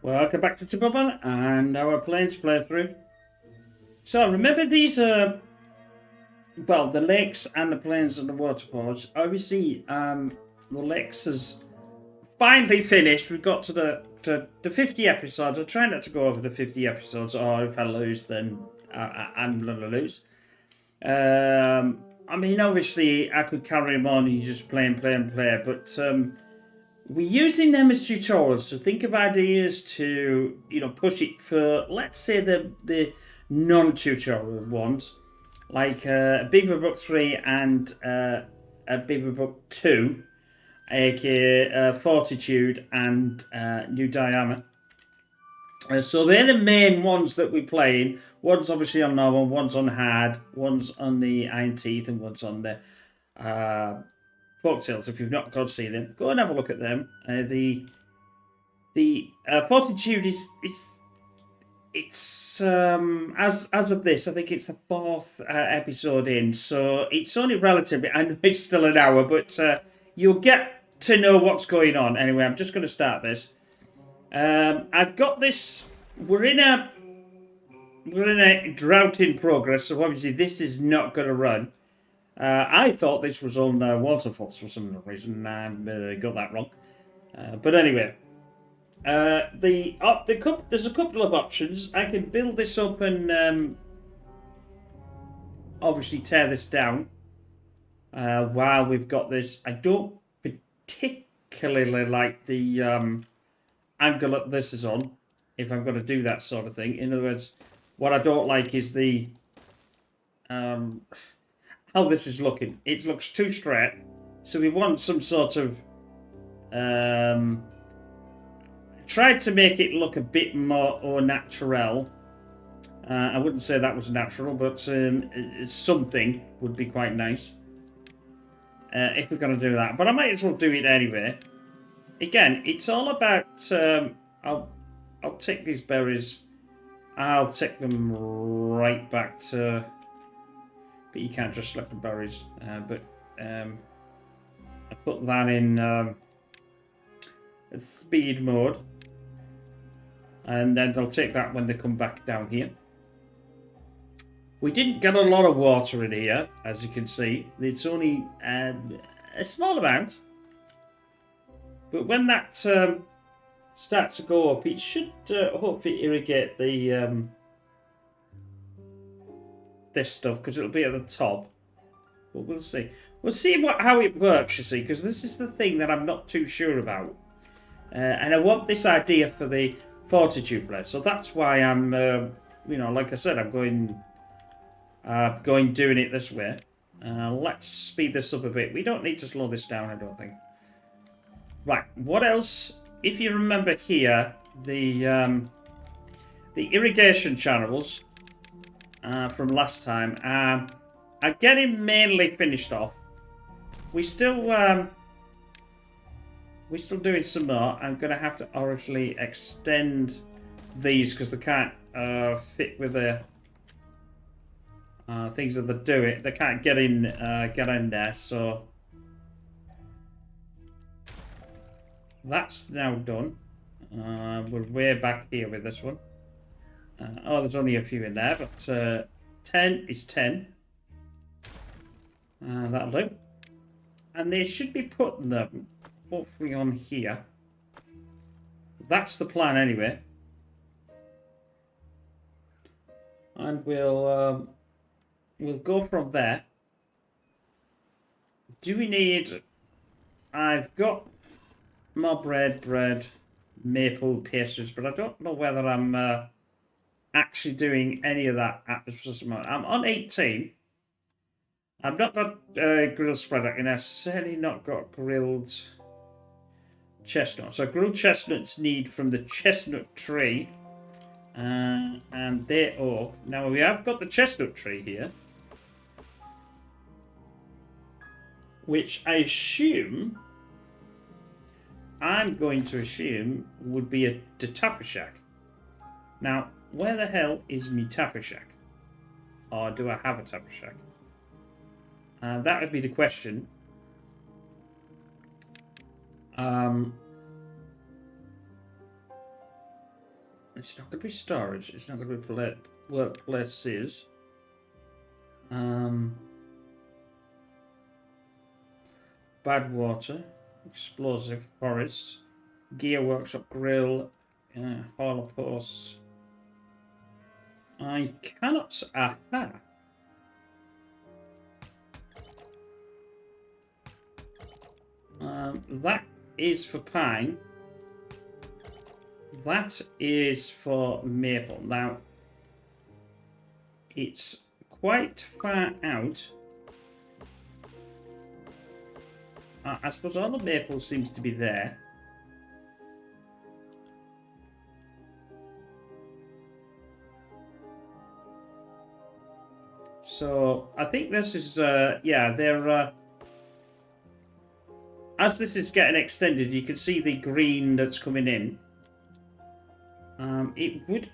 Welcome back to Timberborn and our planes playthrough. So remember these well, the lakes and the plains and the waterfalls. Obviously, the lakes is finally finished. We got to the 50 episodes. I'll try not to go over the 50 episodes, or if I lose, then I'm gonna lose. I mean, obviously, I could carry them on and you just play and play and play, but we're using them as tutorials to think of ideas to, push it for, let's say, the non-tutorial ones, like Beaverbrook 3 and Beaverbrook 2, aka Fortitude and New Diana. So they're the main ones that we're playing. One's obviously on normal, one's on hard, one's on the Iron Teeth, and one's on the Folktales. If you've not got to see them, go and have a look at them. The Fortitude is it's as of this, I think it's the fourth episode in, so it's only relatively. I know it's still an hour, but you'll get to know what's going on. Anyway, I'm just going to start this. I've got this. We're in a drought in progress, so obviously this is not going to run. I thought this was on waterfalls for some reason. I got that wrong. But anyway, there's a couple of options. I can build this up and obviously tear this down while we've got this. I don't particularly like the angle that this is on, if I'm going to do that sort of thing. In other words, what I don't like is the how this is looking. It looks too straight, so we want some sort of tried to make it look a bit more au naturel. I wouldn't say that was natural, but something would be quite nice if we're going to do that. But I might as well do it anyway. Again, it's all about. I'll take these berries. I'll take them right back to. But you can't just select the berries. But I put that in speed mode, and then they'll take that when they come back down here. We didn't get a lot of water in here, as you can see. It's only a small amount. But when that starts to go up, it should hopefully irrigate the this stuff, because it'll be at the top. But we'll see. We'll see how it works, you see, because this is the thing that I'm not too sure about. And I want this idea for the Fortitude play. So that's why I'm, like I said, I'm going doing it this way. Let's speed this up a bit. We don't need to slow this down, I don't think. Right, what else? If you remember here, the irrigation channels from last time are getting mainly finished off. We're still doing some more. I'm going to have to obviously extend these because they can't fit with the things that they do it. They can't get in there, so that's now done. We're way back here with this one. Oh, there's only a few in there, but 10 is 10. That'll do. And they should be putting them hopefully on here. That's the plan anyway. And we'll go from there. Do we need... I've got more bread, maple pastries, but I don't know whether I'm actually doing any of that at this moment. I'm on 18. I've not got grilled spread, and I've certainly not got grilled chestnuts. So grilled chestnuts need from the chestnut tree, and they're oak. Now we have got the chestnut tree here, which I'm going to assume would be a tapper shack. Now, where the hell is me tapper shack? Or do I have a tapper shack? That would be the question. It's not going to be storage. It's not going to be workplaces. Bad water. Explosive forests. Gear workshop grill. Hauler posts. I cannot... Aha! That is for pine. That is for maple. Now, it's quite far out. I suppose all the maple seems to be there. So, I think this is, yeah, they're... as this is getting extended, you can see the green that's coming in. It would...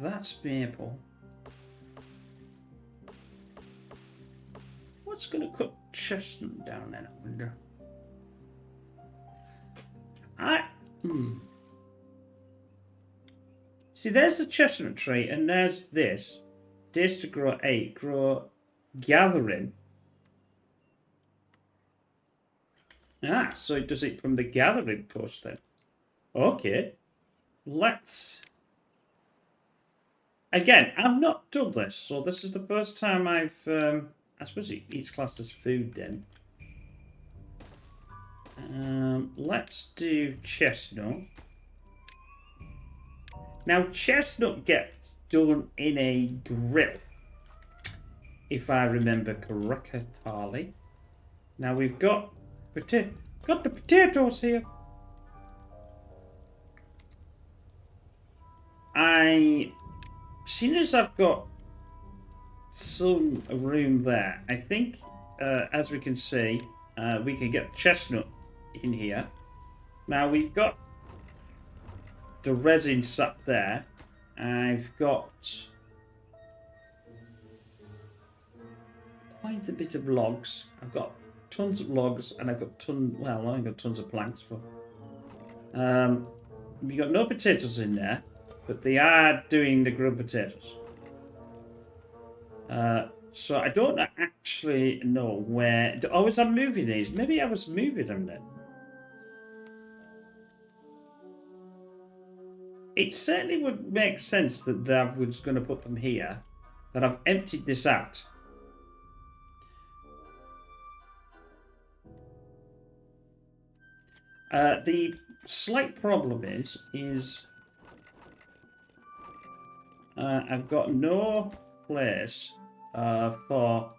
That's maple. What's going to cut chestnut down then, I wonder? See, there's the chestnut tree, and there's this. Days to grow 8. Grow gathering. So it does it from the gathering post then. Okay. Let's... Again, I've not done this, so this is the first time I've... I suppose it eats classed as food then. Let's do chestnut. Now, chestnut gets done in a grill, if I remember correctly. Now we've got the potatoes here. Seeing as I've got some room there, I think, as we can see, we can get chestnut in here. Now we've got the resin sat there. I've got quite a bit of logs. I've got tons of logs, and I've got well, I've got tons of planks, but we've got no potatoes in there, but they are doing the grilled potatoes. So I don't actually know where... Oh, was I moving these? Maybe I was moving them then. It certainly would make sense that I was going to put them here, that I've emptied this out. The slight problem is I've got no place for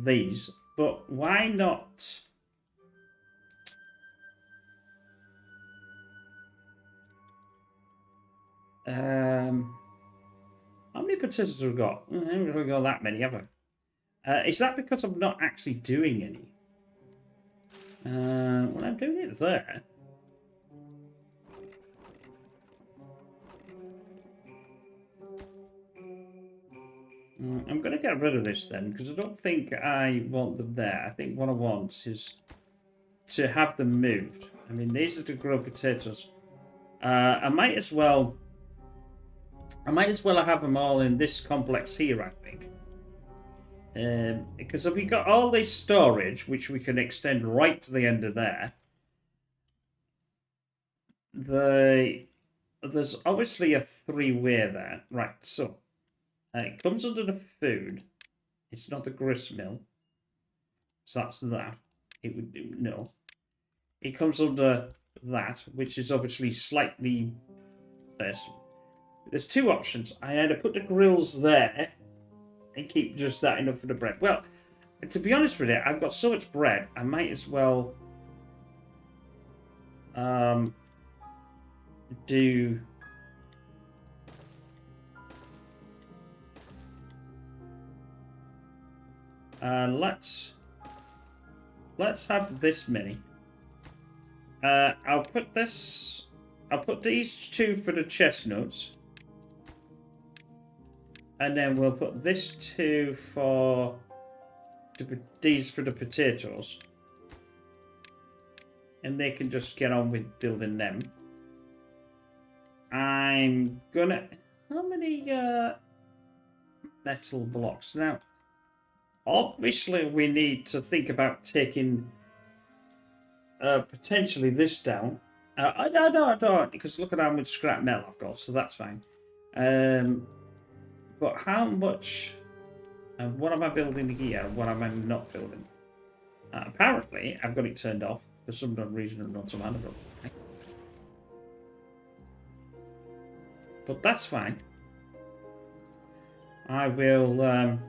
these, but why not... how many potatoes have we got? I haven't really got that many, have I? Is that because I'm not actually doing any? Well, I'm doing it there. I'm going to get rid of this then, because I don't think I want them there. I think what I want is to have them moved. I mean, these are the grilled potatoes. I might as well have them all in this complex here, I think. Because we've got all this storage, which we can extend right to the end of there. There's obviously a three-way there. Right, so it comes under the food. It's not the grist mill. So that's that. It would do, no. It comes under that, which is obviously slightly less. There's two options. I either put the grills there and keep just that enough for the bread. Well, to be honest with you, I've got so much bread, I might as well do... let's have this many. I'll put these two for the chestnuts. And then we'll put this two for these for the potatoes. and they can just get on with building them. I'm gonna... How many metal blocks? Now, obviously we need to think about taking potentially this down. I don't, because look at how much scrap metal I've got, so that's fine. But how much... what am I building here? What am I not building? Apparently, I've got it turned off for some reason or not some other. But that's fine. I will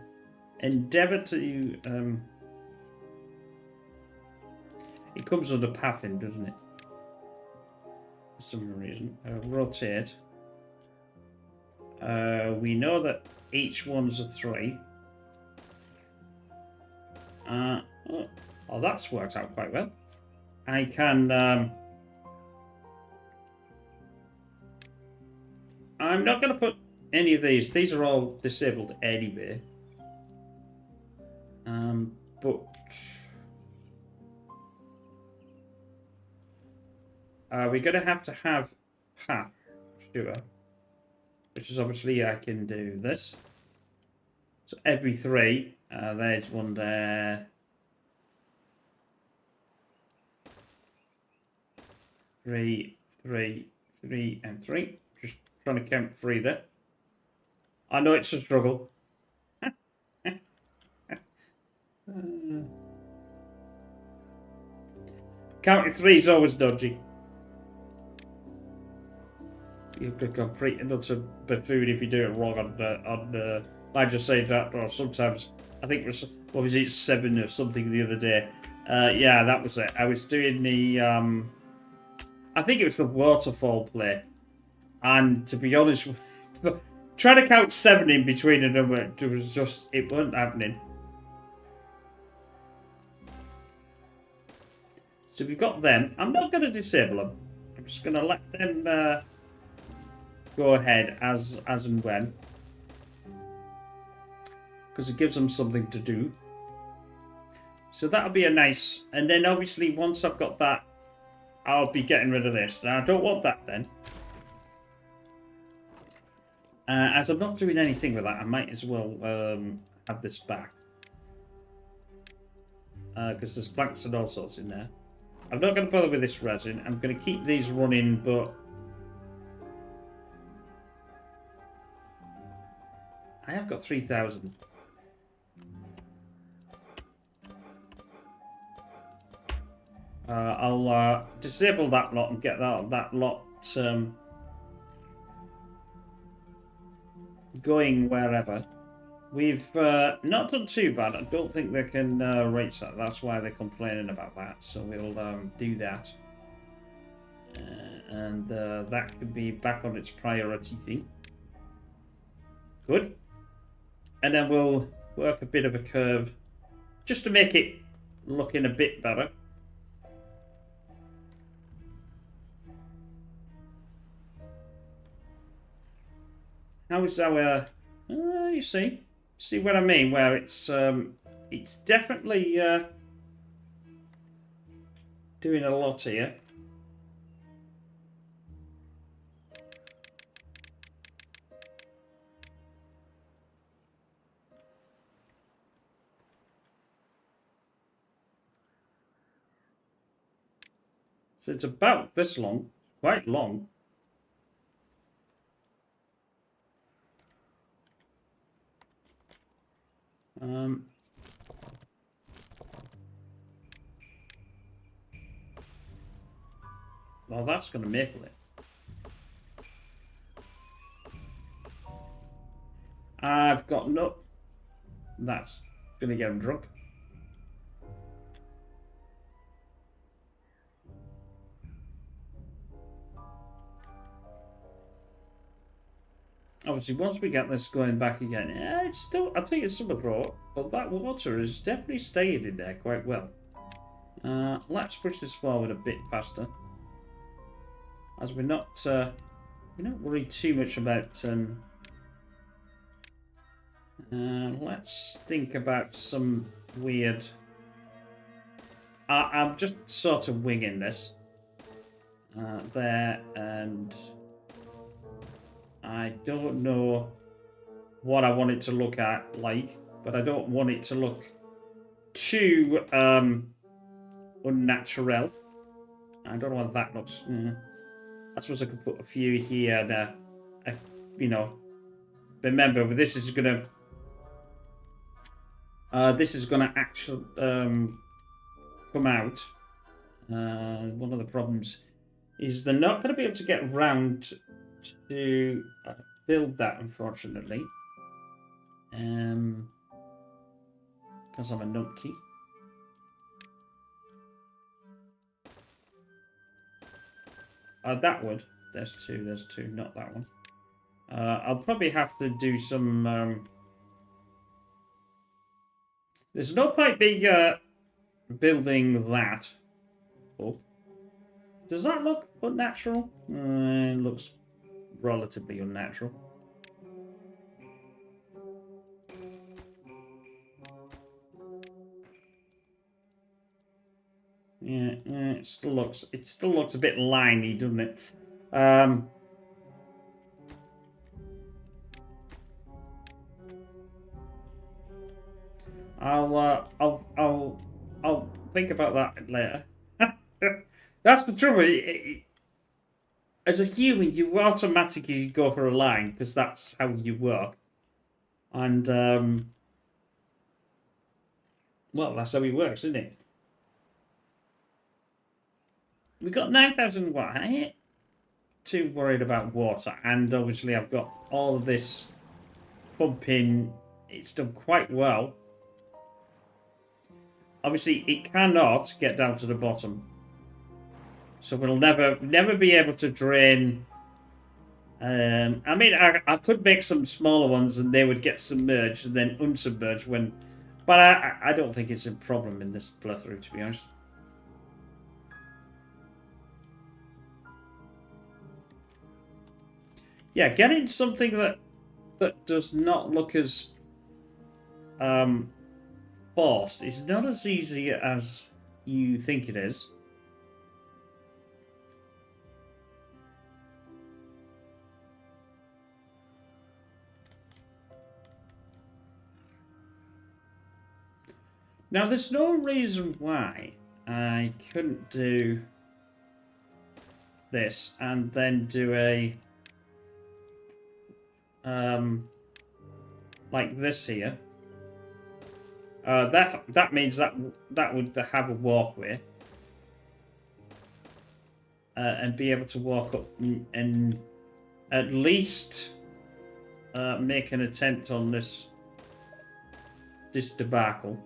endeavour to... it comes under pathing, doesn't it? For some reason. Rotate. We know that each one's a 3. Oh, that's worked out quite well. I can... I'm not going to put any of these. These are all disabled anyway. But... we're going to have path, sure. Which is obviously I can do this. So every 3, there's one there. 3, 3, 3, and 3. Just trying to count 3 there. I know it's a struggle. Counting 3 is always dodgy. You could complete another buffoon if you do it wrong on I just say that, or sometimes I think it was, what was it, 7 or something the other day. Yeah, that was it. I was doing the I think it was the waterfall play, and to be honest, trying to count 7 in between a number, it was just, it wasn't happening. So we've got them. I'm not going to disable them. I'm just going to let them go ahead as and when, because it gives them something to do. So that'll be a nice, and then obviously once I've got that, I'll be getting rid of this. Now, I don't want that then. As I'm not doing anything with that, I might as well have this back. Because there's planks and all sorts in there. I'm not going to bother with this resin. I'm going to keep these running, but... I have got 3,000. I'll disable that lot and get that lot going wherever. We've not done too bad. I don't think they can reach that. That's why they're complaining about that. So we'll do that. And that could be back on its priority thing. Good. And then we'll work a bit of a curve just to make it looking a bit better. How is our... you see what I mean? Where it's definitely doing a lot here. So it's about this long, quite long. Well, that's going to maple it. I've got no... That's going to get him drunk. Obviously, once we get this going back again, yeah, it's still... I think it's still a draw, but that water is definitely staying in there quite well. Let's push this forward a bit faster, as we're not worried too much about. Let's think about some weird I'm just sort of winging this. There, and I don't know what I want it to look like, but I don't want it to look too unnatural. I don't know what that looks. I suppose I could put a few here and, you know, remember, this is gonna actually come out. One of the problems is they're not going to be able to get around to build that, unfortunately. Because I'm a numpty. That would. There's two, not that one. I'll probably have to do some... There's no point being building that. Oh. Does that look unnatural? It looks relatively unnatural. Yeah, it still looks a bit liney, doesn't it? I'll think about that later. That's the trouble. As a human, you automatically go for a line because that's how you work, and well, that's how it works, isn't it? We got 9,000 watt. I ain't too worried about water, and obviously I've got all of this pumping. It's done quite well. Obviously, it cannot get down to the bottom, so we'll never be able to drain. I mean, I could make some smaller ones, and they would get submerged and then unsubmerged when. But I don't think it's a problem in this playthrough, to be honest. Yeah, getting something that does not look as forced is not as easy as you think it is. Now, there's no reason why I couldn't do this and then do a like this here. That means that would have a walkway and be able to walk up and at least make an attempt on this debacle.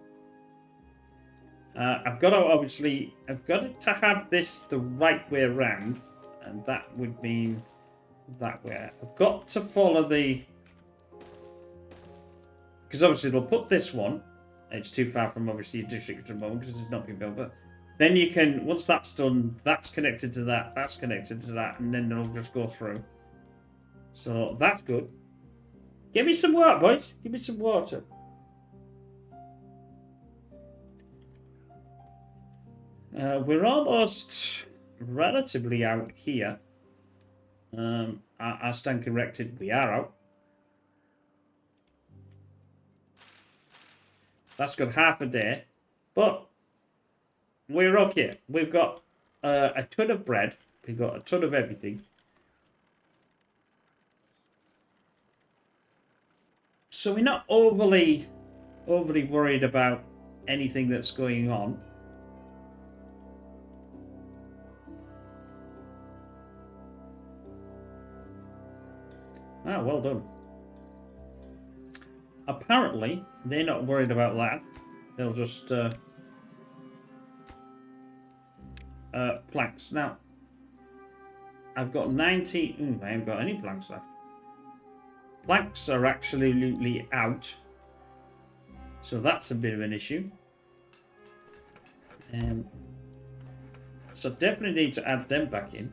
I've got to have this the right way around, and that would mean that way. I've got to follow the, because obviously they'll put this one. It's too far from obviously your district at the moment because it's not being built. But then you can, once that's done, that's connected to that, that's connected to that, and then they'll just go through. So that's good. Give me some water, boys. Give me some water. We're almost relatively out here. I stand corrected. We are out. That's got half a day, but we're okay. We've got a ton of bread. We've got a ton of everything. So we're not overly worried about anything that's going on. Ah, well done. Apparently, they're not worried about that. They'll just planks. Now, I've got 90. I haven't got any planks left. Planks are absolutely out, so that's a bit of an issue. So definitely need to add them back in.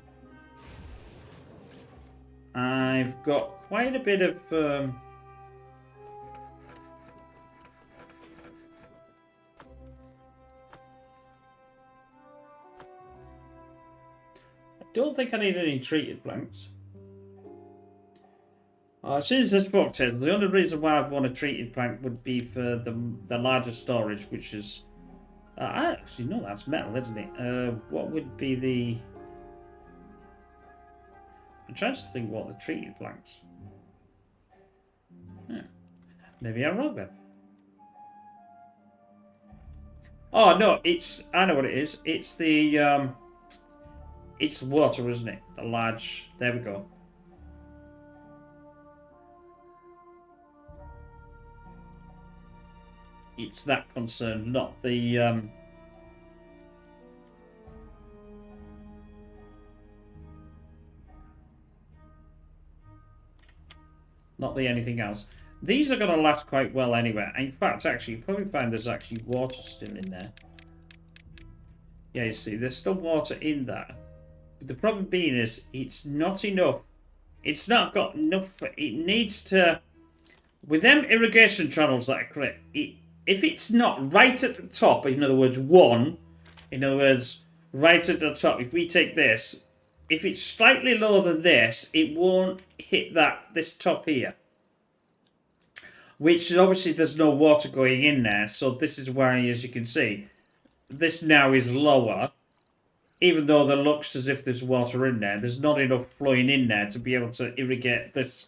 I've got quite a bit of don't think I need any treated planks. As soon as this book says, the only reason why I'd want a treated plank would be for the larger storage, which is... I actually know that's metal, isn't it? What would be the... I'm trying to think what the treated planks... Maybe I'm wrong then. Oh, no, it's... I know what it is. It's the... It's water, isn't it? The large... There we go. It's that concern, not the... Not the anything else. These are going to last quite well anyway. In fact, actually, you probably find there's actually water still in there. Yeah, you see, there's still water in there. But the problem being is, it's not enough. It's not got enough. It needs to... With them irrigation channels that I create, if it's not right at the top, in other words, right at the top, if we take this, if it's slightly lower than this, it won't hit this top here. Which obviously there's no water going in there, so this is why, as you can see, this now is lower. Even though there looks as if there's water in there, there's not enough flowing in there to be able to irrigate this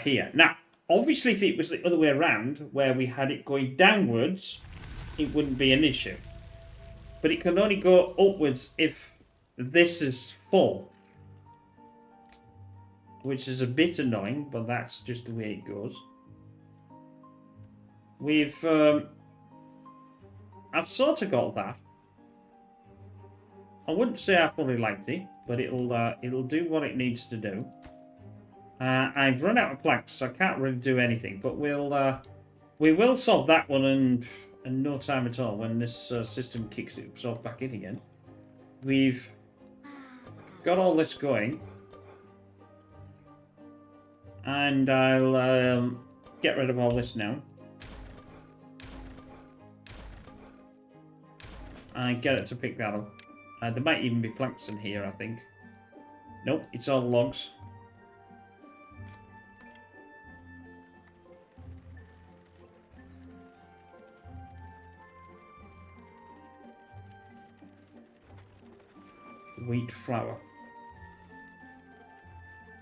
here. Now, obviously, if it was the other way around, where we had it going downwards, it wouldn't be an issue. But it can only go upwards if this is full. Which is a bit annoying, but that's just the way it goes. I've sort of got that. I wouldn't say I fully liked it, but it'll do what it needs to do. I've run out of planks, so I can't really do anything. But we will solve that one in no time at all when this system kicks itself back in again. We've got all this going, and I'll get rid of all this now. And get it to pick that up. There might even be planks in here, I think. Nope, it's all logs. Wheat flour.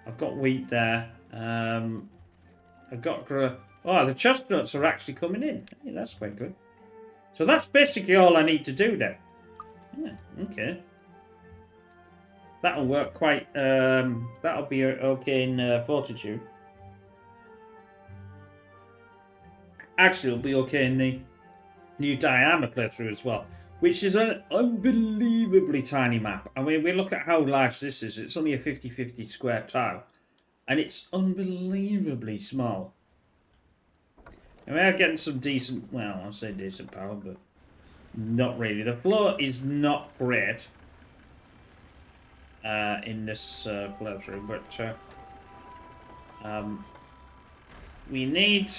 I've got wheat there. I've got... Oh, the chestnuts are actually coming in. Hey, that's quite good. So that's basically all I need to do now. Yeah, okay. That'll work quite... that'll be okay in Fortitude. Actually, it'll be okay in the new Diana playthrough as well. Which is an unbelievably tiny map. I mean, we look at how large this is. It's only a 50-50 square tile. And it's unbelievably small. And we are getting some decent... Well, I'll say decent power, but... Not really. The flow is not great. In this playthrough, but... we need...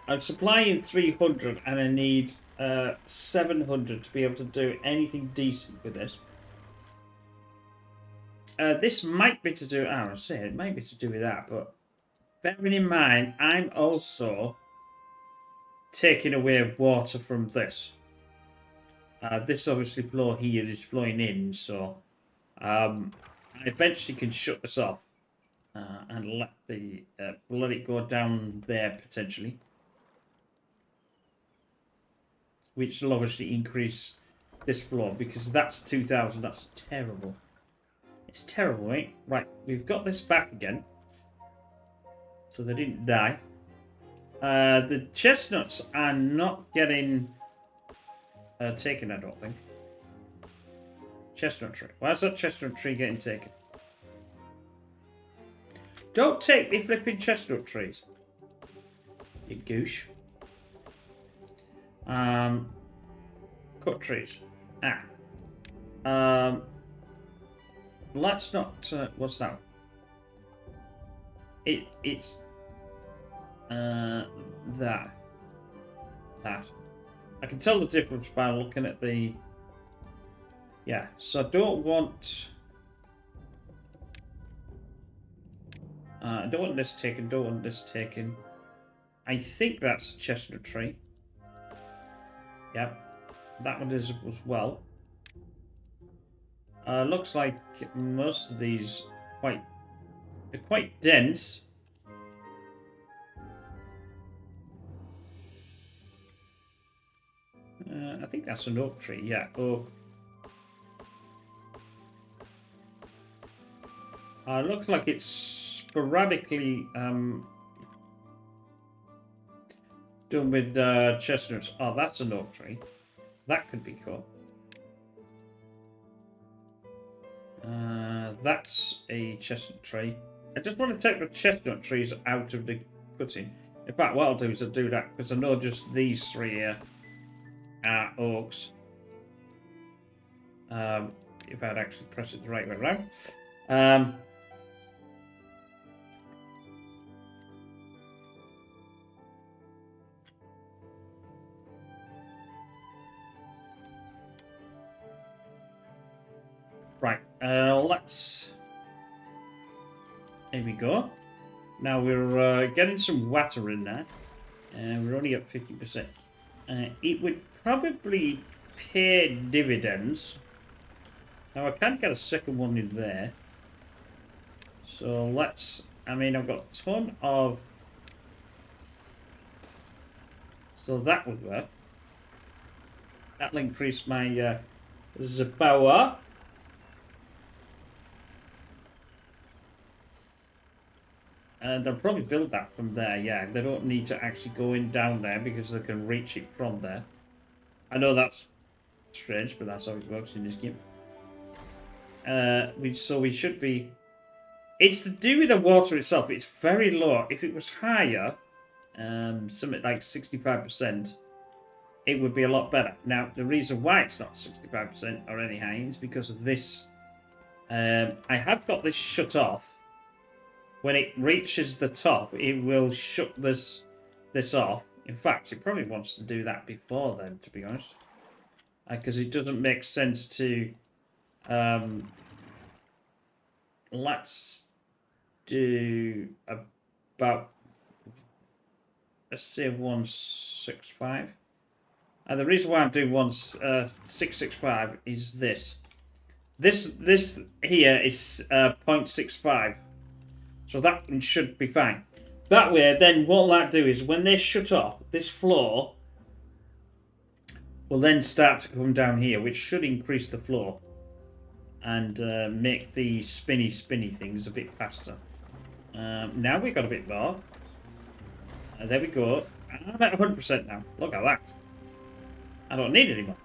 I'm supplying 300 and I need 700 to be able to do anything decent with this. This might be to do... I say it might be to do with that, but bearing in mind, I'm also taking away water from this. This obviously flow here is flowing in, so I eventually can shut this off and let it go down there potentially, which will obviously increase this flow because that's 2,000. That's terrible. It's terrible, right? Right, we've got this back again, so they didn't die. The chestnuts are not getting taken, I don't think. Chestnut tree. Why is that chestnut tree getting taken? Don't take the flipping chestnut trees, you goosh. Cut trees. Let's not... what's that? It's... that. I can tell the difference by looking at the... Yeah, so I don't want... I don't want this taken, don't want this taken. I think that's a chestnut tree. Yep, that one is as well. Looks like most of these they're quite dense. I think that's an oak tree. Yeah, oak. Looks like it's sporadically done with chestnuts. Oh, that's an oak tree. That could be cool. That's a chestnut tree. I just want to take the chestnut trees out of the cutting. In fact, what I'll do is I'll do that because I know just these three here are oaks. If I'd actually press it the right way around. Right, let's... There we go. Now we're getting some water in there. We're only at 50%. It would probably pay dividends. Now I can't get a second one in there. So let's... I mean, I've got a ton of... So that would work. That'll increase my power. And they'll probably build that from there, yeah. They don't need to actually go in down there because they can reach it from there. I know that's strange, but that's how it works in this game. So we should be... It's to do with the water itself. It's very low. If it was higher, something like 65%, it would be a lot better. Now, the reason why it's not 65% or any higher is because of this. I have got this shut off. When it reaches the top, it will shut this off. In fact, it probably wants to do that before then, to be honest. Because it doesn't make sense to... let's do about... Let's say 165. And the reason why I'm doing 665 is this. This here is 0.65. So that should be fine. That way, then what that do is when they shut off, this floor will then start to come down here, which should increase the flow and make the spinny things a bit faster. Now we've got a bit more. There we go. I'm at 100% now. Look at that. I don't need any more.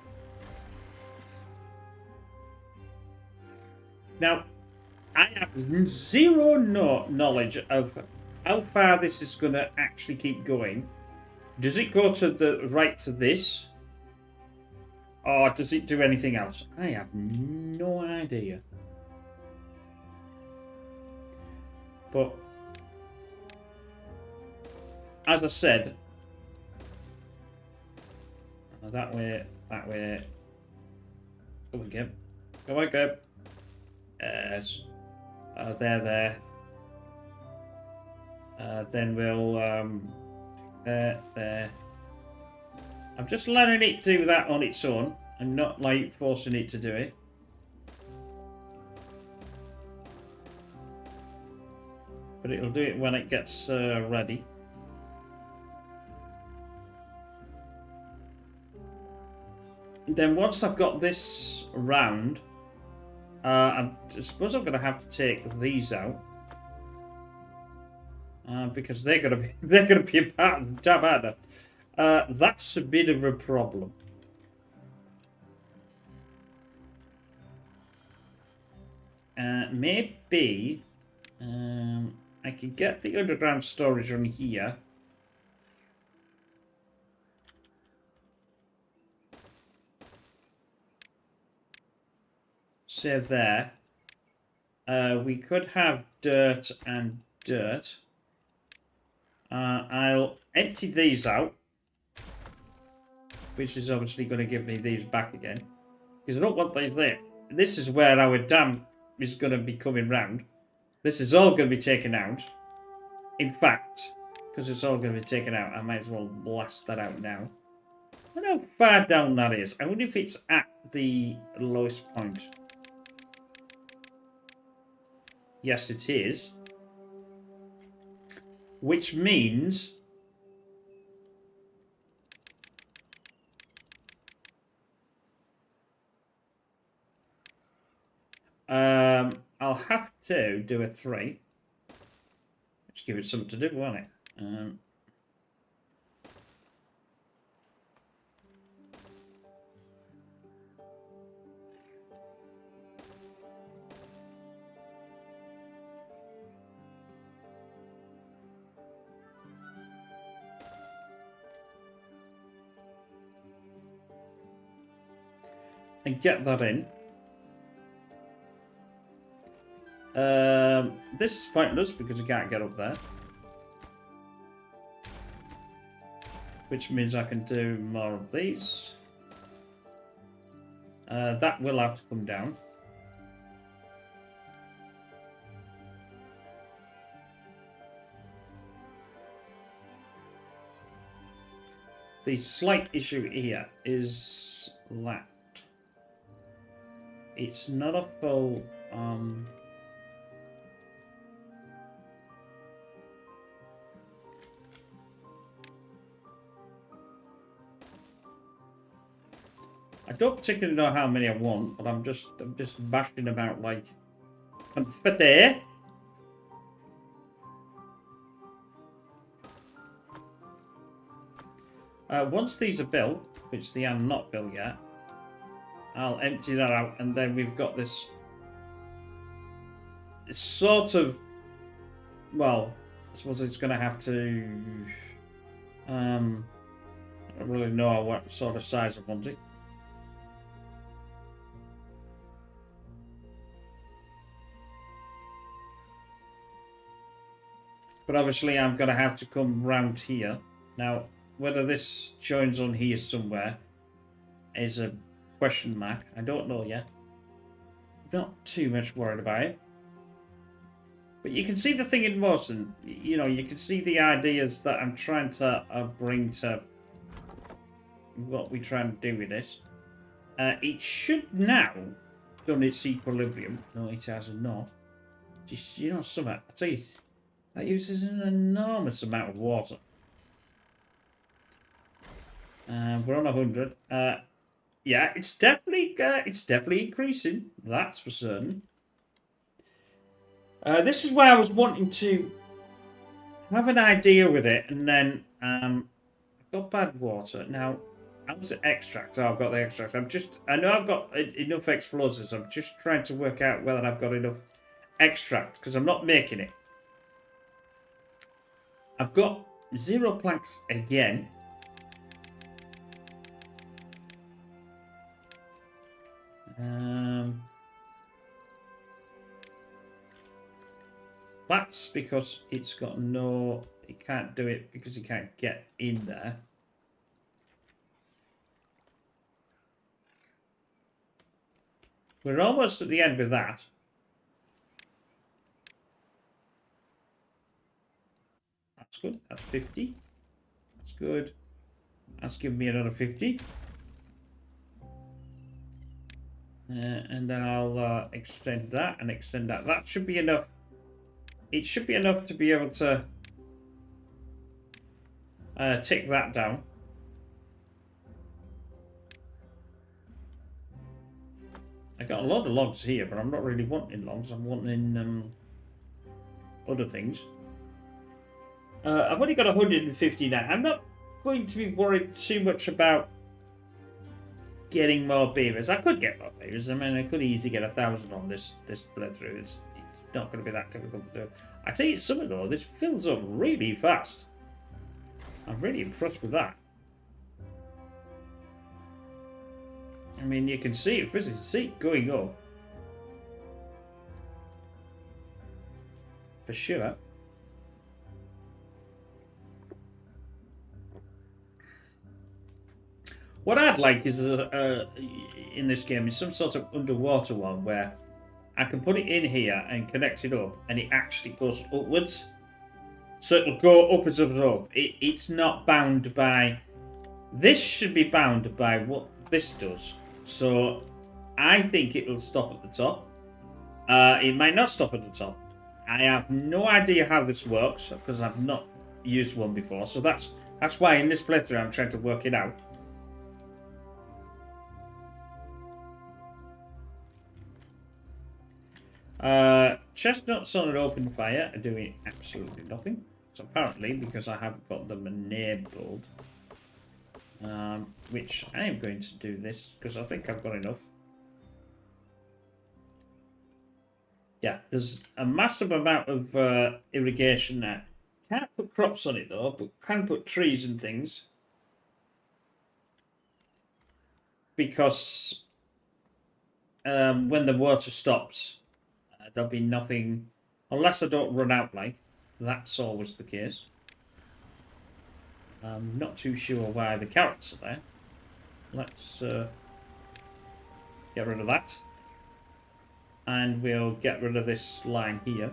Now, I have zero knowledge of how far this is going to actually keep going. Does it go to the right to this? Or does it do anything else? I have no idea. But, as I said, that way. Come on, Gib. Come on, Gib. Yes. There. Then we'll there. I'm just letting it do that on its own and not like forcing it to do it. But it'll do it when it gets ready. Then once I've got this round, I suppose I'm going to have to take these out because they're going to be a part of the tab, aren't they? That's a bit of a problem. Maybe I could get the underground storage on here. Say there. We could have dirt and dirt. I'll empty these out, which is obviously going to give me these back again, because I don't want these there. this is where our dam is going to be coming round. This is all going to be taken out. In fact, because it's all going to be taken out, I might as well blast that out now. I wonder how far down that is. I wonder if it's at the lowest point. Yes, it is. Which means... I'll have to do a 3. Just give it something to do, won't it? And get that in. This is pointless because you can't get up there. Which means I can do more of these. That will have to come down. The slight issue here is that it's not a full... I don't particularly know how many I want, but I'm just bashing about like confetti. Once these are built, which they are not built yet, I'll empty that out, and then we've got this sort of, well, I suppose it's going to have to, I don't really know what sort of size I want it. But obviously I'm going to have to come round here. Now, whether this joins on here somewhere is a question mark. I don't know yet. Not too much worried about it. But you can see the thing in motion. You know, you can see the ideas that I'm trying to bring to what we try and do with this. It should now done its equilibrium. No, it has not. Just, you know, something. I tell you, that uses an enormous amount of water. We're on 100. Yeah, it's definitely increasing. That's for certain. This is where I was wanting to have an idea with it, and then I've got bad water now. How's the extract? Oh, I've got the extract. I know I've got enough explosives. I'm just trying to work out whether I've got enough extract because I'm not making it. I've got 0 planks again. That's because it's got no... It can't do it because you can't get in there. We're almost at the end with that. That's good. That's 50. That's good. That's given me another 50. And then I'll extend that and extend that. That should be enough. It should be enough to be able to take that down. I got a lot of logs here, but I'm not really wanting logs. I'm wanting other things. I've only got 159. I'm not going to be worried too much about getting more beavers. I could get more beavers. I mean, I could easily get 1,000 on this playthrough. It's not going to be that difficult to do. I tell you something though, this fills up really fast. I'm really impressed with that. I mean, you can see it physically, see it going up. For sure. What I'd like is in this game is some sort of underwater one where I can put it in here and connect it up, and it actually goes upwards. So it'll go upwards, upwards, up. It's not bound by. This should be bound by what this does. So I think it'll stop at the top. It might not stop at the top. I have no idea how this works because I've not used one before. So that's why in this playthrough I'm trying to work it out. Chestnuts on an open fire are doing absolutely nothing. So apparently, because I haven't got them enabled, which I am going to do this because I think I've got enough. Yeah, there's a massive amount of irrigation there. Can't put crops on it though, but can put trees and things. Because when the water stops, there'll be nothing, unless I don't run out like. That's always the case. I'm not too sure why the carrots are there. Let's get rid of that. And we'll get rid of this line here.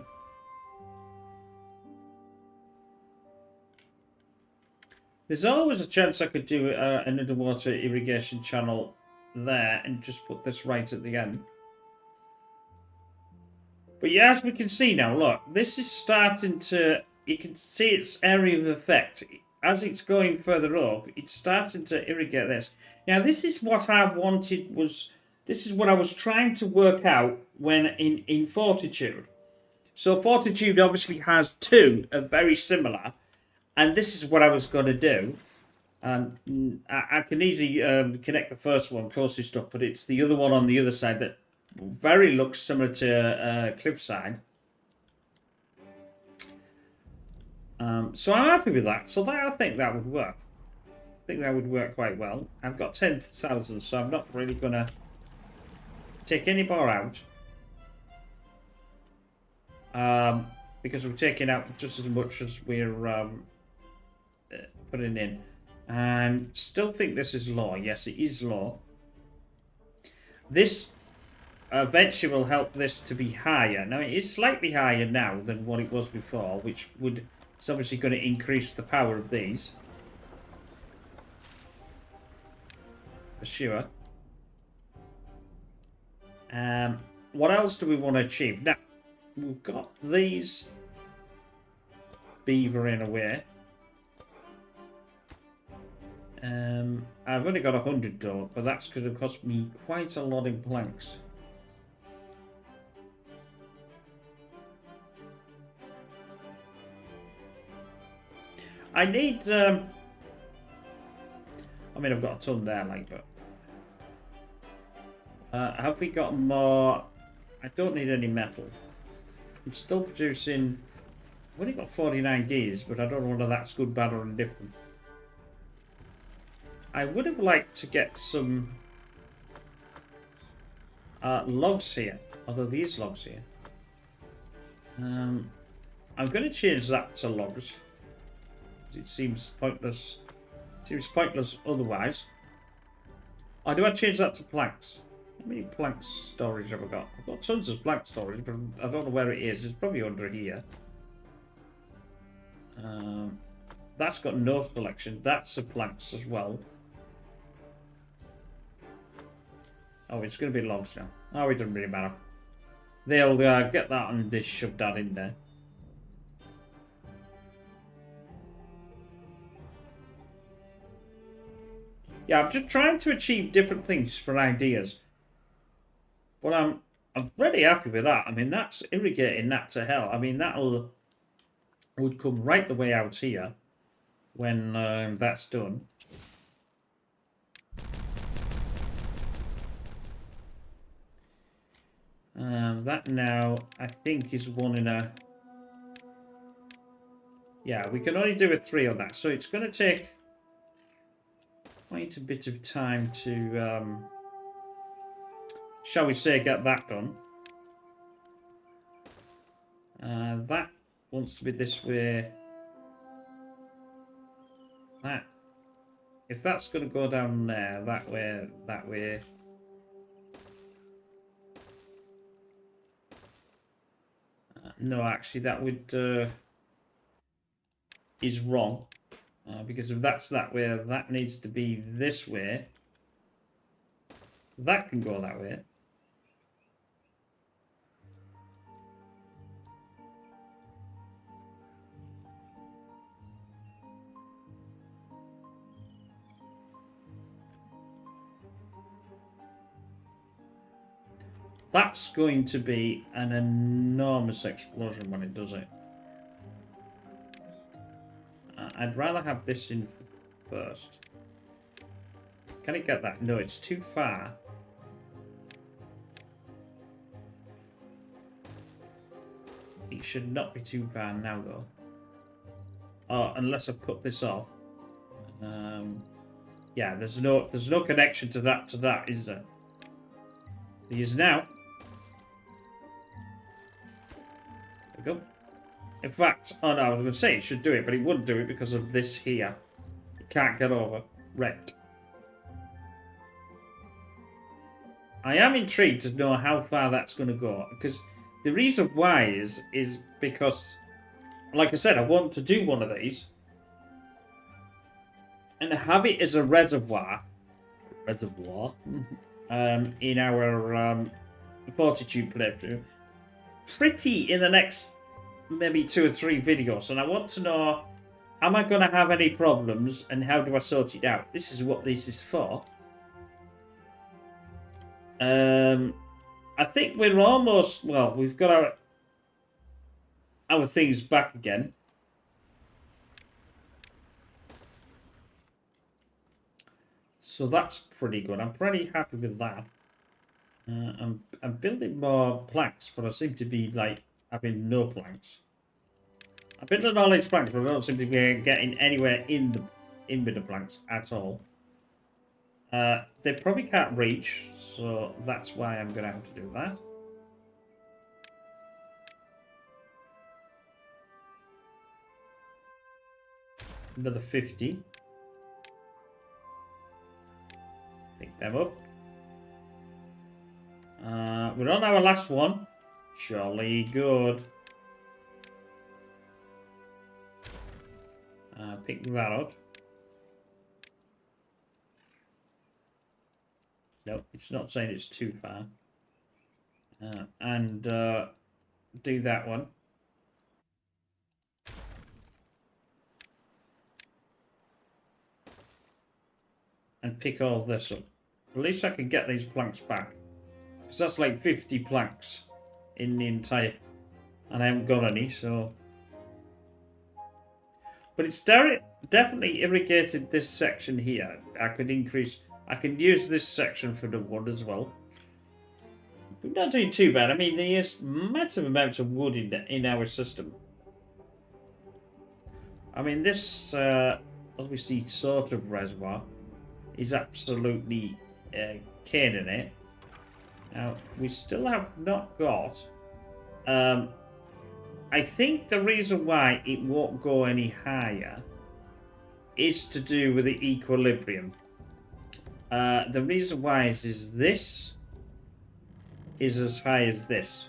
There's always a chance I could do an underwater irrigation channel there and just put this right at the end. But yeah, as we can see now, look, this is starting to, you can see its area of effect. As it's going further up, it's starting to irrigate this. Now, this is what I wanted this is what I was trying to work out when in Fortitude. So Fortitude obviously has two very similar, and this is what I was going to do. I can easily connect the first one closest up, but it's the other one on the other side that very looks similar to Cliffside. So I'm happy with that. So I think that would work. I think that would work quite well. I've got 10,000, so I'm not really going to take any more out. Because we're taking out just as much as we're putting in. And still think this is low. Yes, it is low. This eventually will help this to be higher. Now, it is slightly higher now than what it was before, which is obviously going to increase the power of these. For sure. What else do we want to achieve? Now, we've got these beaver in a way. I've only got 100 though, but that's going to cost me quite a lot in planks. I need, I mean, I've got a ton there, like, but have we got more? I don't need any metal. I'm still producing, I've only got 49 gears, but I don't know whether that's good, bad, or indifferent. I would have liked to get some logs here. Although these logs here. I'm going to change that to logs. It seems pointless. Seems pointless otherwise. Or do I change that to planks? How many plank storage have I got? I've got tons of plank storage, but I don't know where it is. It's probably under here. That's got no selection. That's a planks as well. Oh, it's going to be logs now. Oh, it doesn't really matter. They'll get that and just shove that in there. Yeah, I'm just trying to achieve different things for ideas. But I'm pretty happy with that. I mean, that's irrigating that to hell. I mean, would come right the way out here when that's done. That now, I think, is one in a... Yeah, we can only do a 3 on that. So it's going to take quite a bit of time to, shall we say, get that done. That wants to be this way. That if that's going to go down there, that way. No, actually, that would is wrong. Because if that's that way, that needs to be this way. That can go that way. That's going to be an enormous explosion when it does it. I'd rather have this in first. Can it get that? No, it's too far. It should not be too far now, though. Oh, unless I cut this off. Yeah, there's no connection to that, is there? There is now. There we go. In fact, oh no, I was going to say it should do it, but it wouldn't do it because of this here. It can't get over. Wrecked. I am intrigued to know how far that's going to go, because the reason why is because, like I said, I want to do one of these and have it as a reservoir in our fortitude playthrough pretty in the next maybe 2 or 3 videos, and I want to know, am I going to have any problems and how do I sort it out? This is what this is for. I think we're almost, well, we've got our things back again. So that's pretty good. I'm pretty happy with that. I'm building more planks, but I seem to be like having no planks. I'm building all these planks, but I don't seem to be getting anywhere in with the planks at all. They probably can't reach, so that's why I'm going to have to do that. Another 50. Pick them up. We're on our last one. Jolly good. Pick that up. Nope, it's not saying it's too far. And do that one. And pick all this up. At least I can get these planks back. Because that's like 50 planks in the entire... And I haven't got any, so... But it's definitely irrigated this section here. I could increase... I can use this section for the wood as well. We're not doing too bad. I mean, there's massive amounts of wood in our system. I mean, this obviously sort of reservoir is absolutely caning it. Now, we still have not got... I think the reason why it won't go any higher is to do with the equilibrium. The reason why is this is as high as this.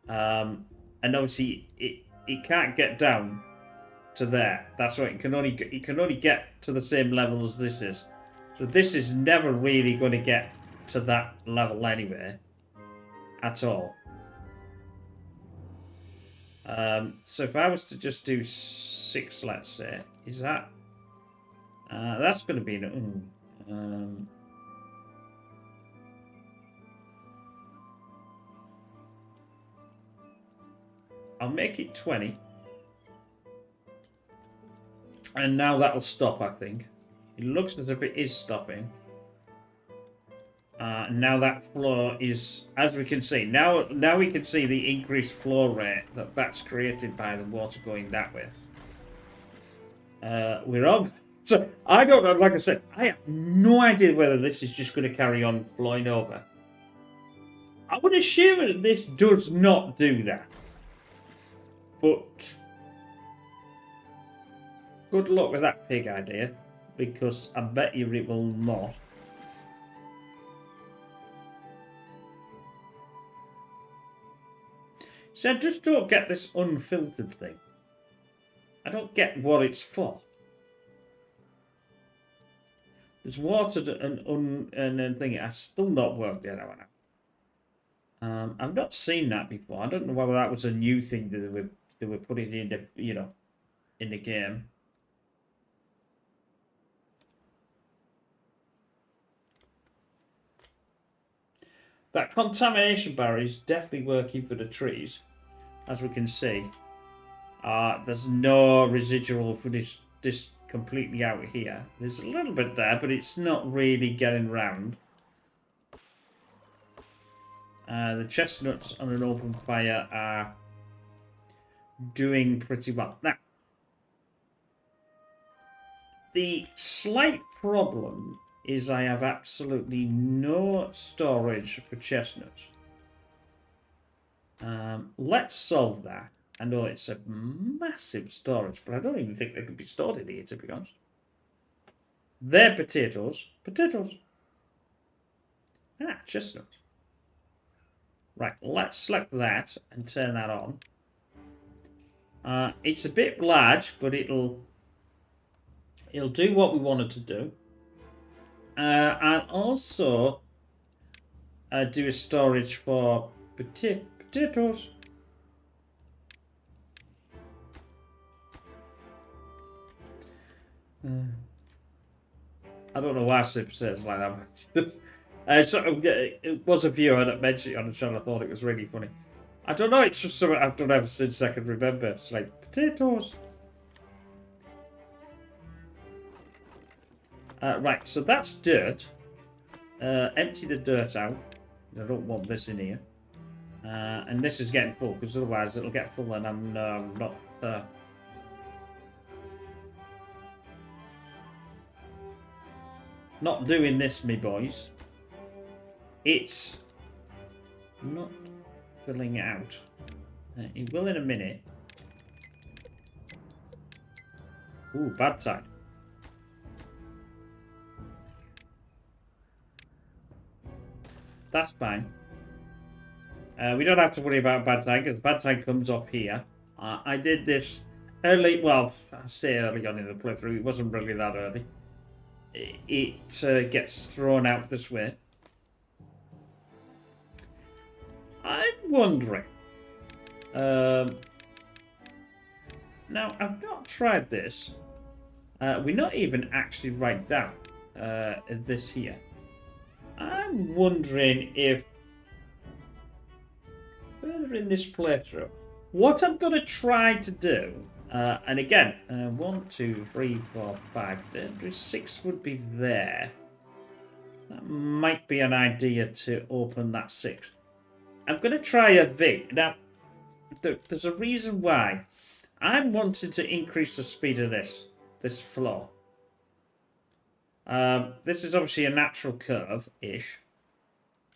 And obviously it can't get down to there. That's right. It can only get to the same level as this is. So this is never really going to get to that level anyway, at all. So if I was to just do 6, let's say, is that that's going to be I'll make it 20. And now that'll stop, I think. It looks as if it is stopping. Now that flow is, as we can see, now we can see the increased flow rate that's created by the water going that way. We're on. So, I don't know, like I said, I have no idea whether this is just going to carry on flowing over. I would assume that this does not do that. But Good luck with that pig idea, because I bet you it will not. So I just don't get this unfiltered thing. I don't get what it's for. There's water and thing. I've still not worked it out. I've not seen that before. I don't know whether that was a new thing that they were putting in the in the game. That contamination barrier is definitely working for the trees, as we can see. There's no residual for this completely out here. There's a little bit there, but it's not really getting round. The chestnuts on an open fire are doing pretty well. Now, the slight problem is I have absolutely no storage for chestnuts. Let's solve that. I know it's a massive storage, but I don't even think they could be stored in here, to be honest. They're potatoes. Potatoes. Ah, chestnuts. Right, let's select that and turn that on. It's a bit large, but it'll do what we want it to do. And also do a storage for potatoes. I don't know why Super says like that. It was a viewer that mentioned it on the channel. I thought it was really funny. I don't know. It's just something I've done ever since I can remember. It's like potatoes. Right, so that's dirt. Empty the dirt out. I don't want this in here. And this is getting full, because otherwise it'll get full and I'm not... not doing this, me boys. It's not filling out. It will in a minute. Ooh, bad side. That's fine. We don't have to worry about bad time because bad time comes up here. I did this early. Well, I say early on in the playthrough. It wasn't really that early. It gets thrown out this way. I'm wondering. Now, I've not tried this. We're not even actually right down this here. I'm wondering if further in this playthrough, what I'm going to try to do, and again, 1, 2, 3, 4, 5, 6 would be there. That might be an idea to open that 6. I'm going to try a V. Now, there's a reason why. I'm wanting to increase the speed of this floor. This is obviously a natural curve-ish.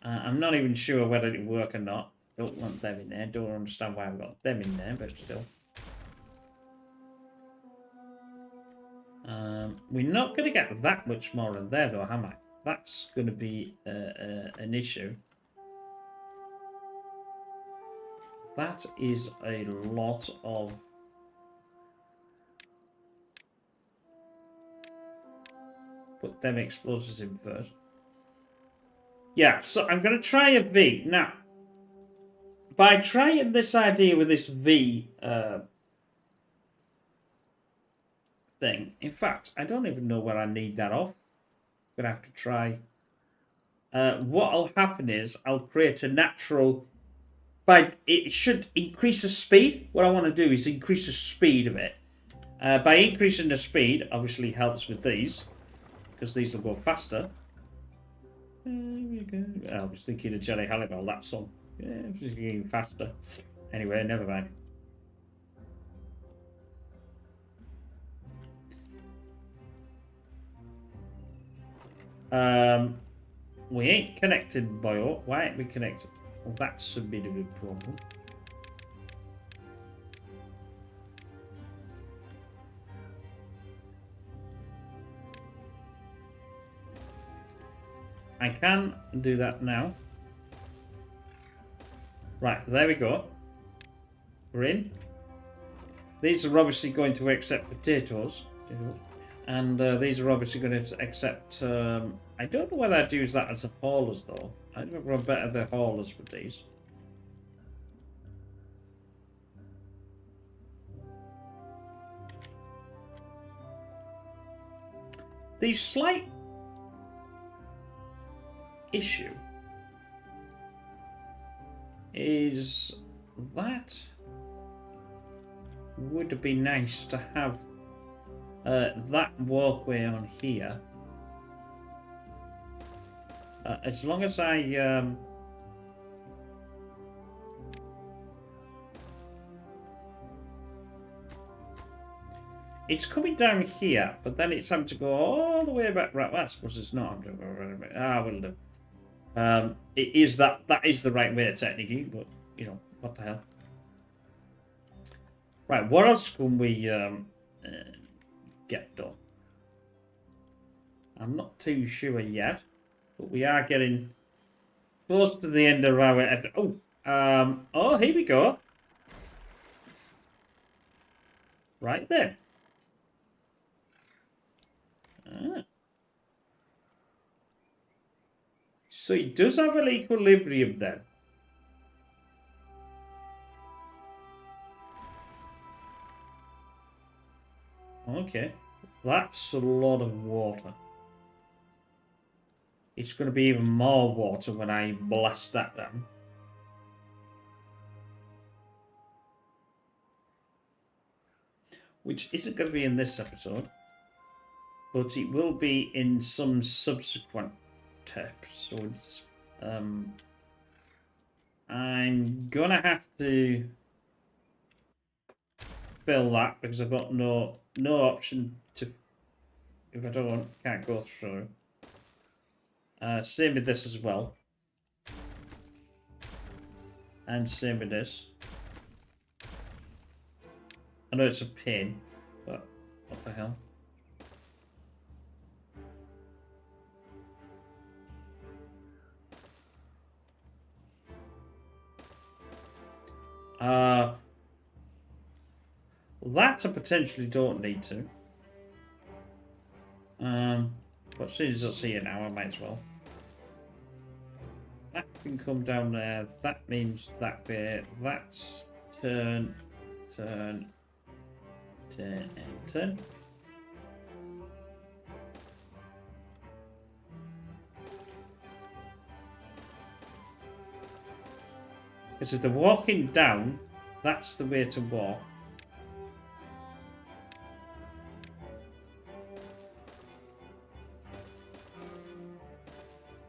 I'm not even sure whether it'll work or not. Don't want them in there. Don't understand why I've got them in there, but still. We're not going to get that much more in there, though, am I? That's going to be an issue. That is a lot of... Put them explosives in first. Yeah, so I'm going to try a V. Now, by trying this idea with this V thing, in fact, I don't even know where I need that off. I'm going to have to try. What'll happen is I'll create a natural... It should increase the speed. What I want to do is increase the speed of it. By increasing the speed, obviously helps with these. Because these will go faster. There we go. I was thinking of Jelly Halliwell, that song. Yeah, it's getting faster. Anyway, never mind. We ain't connected, boyo. Why ain't we connected? Well, that's a bit of a problem. I can do that now. Right, there we go. We're in. These are obviously going to accept potatoes. And these are obviously going to accept... I don't know whether I'd use that as a haulers, though. I think we're better the haulers for these. The slight issue is that would be nice to have that walkway on here. As long as I it's coming down here, but then it's having to go all the way back. Right, I suppose it's not. Will do. It is that is the right way technically, but you know what the hell. Right, what else can we get done? I'm not too sure yet, but we are getting close to the end of our. Oh, here we go. Right there. So it does have an equilibrium then. Okay, that's a lot of water. It's going to be even more water when I blast that down. Which isn't going to be in this episode, but it will be in some subsequent episodes. I'm going to have to fill that because I've got no option to, if I can't go through. Same with this as well. And same with this. I know it's a pain, but what the hell? That I potentially don't need to. But as soon as it's here now, I might as well. That can come down there. That means that bit. That's turn, turn, turn, and turn. Because if they're walking down, that's the way to walk.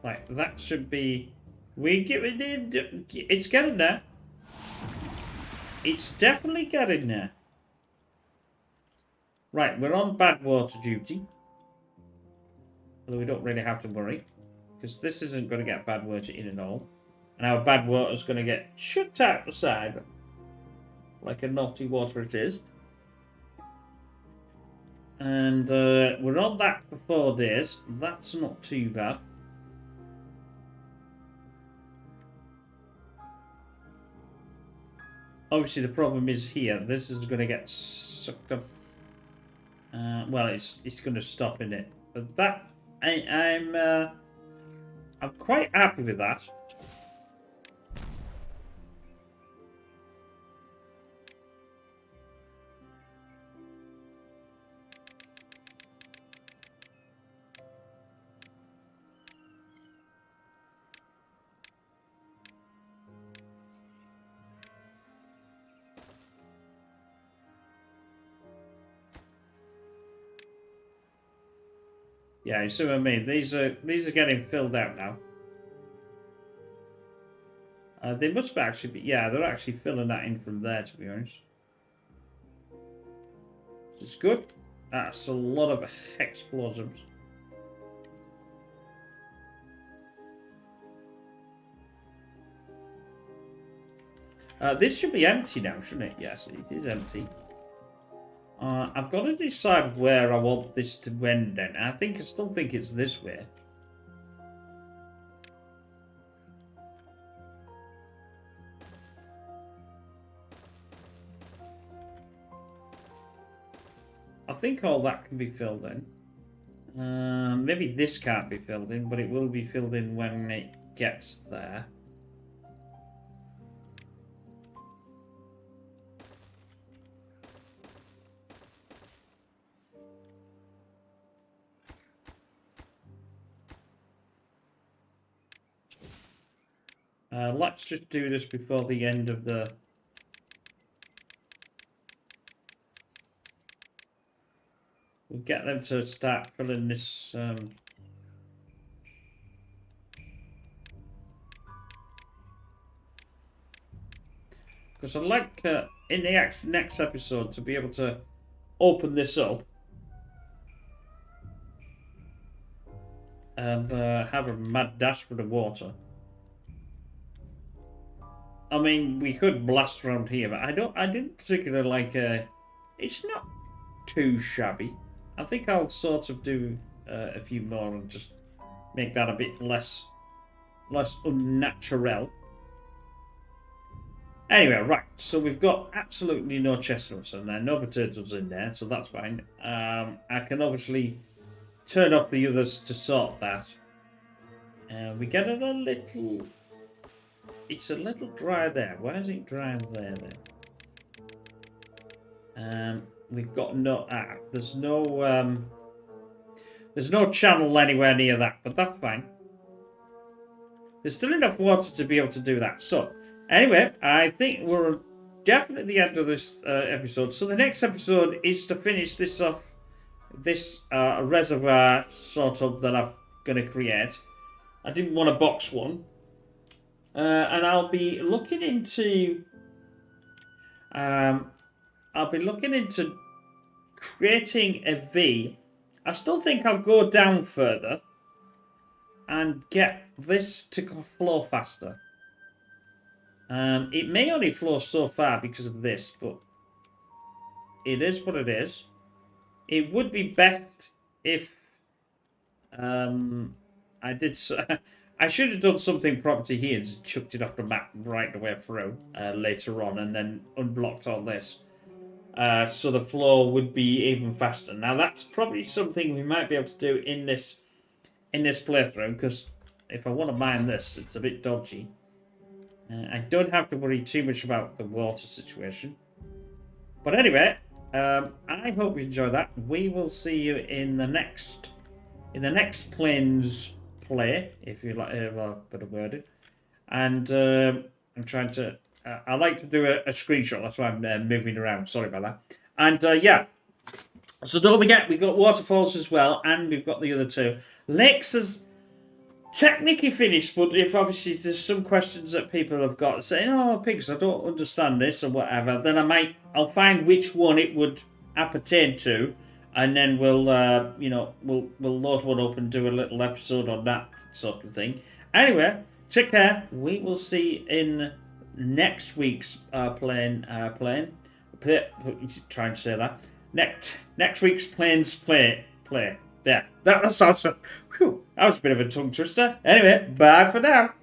Right, that should be... It's getting there. It's definitely getting there. Right, we're on bad water duty. Although we don't really have to worry. Because this isn't going to get bad water in at all. And our bad water is going to get shut out the side. Like a naughty water it is. And we're on that for 4 days. That's not too bad. Obviously, the problem is here. This is going to get sucked up. Well, it's going to stop in it. But that I'm quite happy with that. Yeah, you see what I mean? These are getting filled out now. They must actually be... Yeah, they're actually filling that in from there, to be honest. It's good. That's a lot of explosives. This should be empty now, shouldn't it? Yes, it is empty. I've got to decide where I want this to end then. I still think it's this way. think all that can be filled in. Maybe this can't be filled in, but it will be filled in when it gets there. Let's just do this before the end of the... We'll get them to start filling this... Because I'd like to, in the next episode, to be able to open this up and have a mad dash for the water. I mean, we could blast around here, but I didn't particularly like... it's not too shabby. I think I'll sort of do a few more and just make that a bit less unnatural. Anyway, right, so we've got absolutely no chestnuts in there, no potatoes in there, so that's fine. I can obviously turn off the others to sort that. We get it a little... It's a little dry there. Why is it dry there then? We've got no... there's no channel anywhere near that, but that's fine. There's still enough water to be able to do that. So, anyway, I think we're definitely at the end of this episode. So the next episode is to finish this off, this reservoir sort of that I'm going to create. I didn't want a box one. And I'll be looking into... I'll be looking into creating a V. I still think I'll go down further and get this to flow faster. It may only flow so far because of this, but it is what it is. It would be best if I did... I should have done something property here and chucked it off the map right the way through later on and then unblocked all this. So the flow would be even faster. Now that's probably something we might be able to do in this playthrough, because if I want to mine this, it's a bit dodgy. I don't have to worry too much about the water situation. But anyway, I hope you enjoy that. We will see you in the next Plains play, if you like a bit of wording. And I'm trying to... I like to do a screenshot, that's why I'm moving around. Sorry about that. And yeah, so don't forget, we've got waterfalls as well, and we've got the other two. Lakes is technically finished, but if obviously there's some questions that people have got saying, "Oh, pigs, I don't understand this," or whatever, then I'll find which one it would appertain to, and then we'll we'll load one up and do a little episode on that sort of thing. Anyway, take care. We will see in next week's trying to say that. Next week's Plains play. Yeah, that sounds... Whew, that was a bit of a tongue twister. Anyway, bye for now.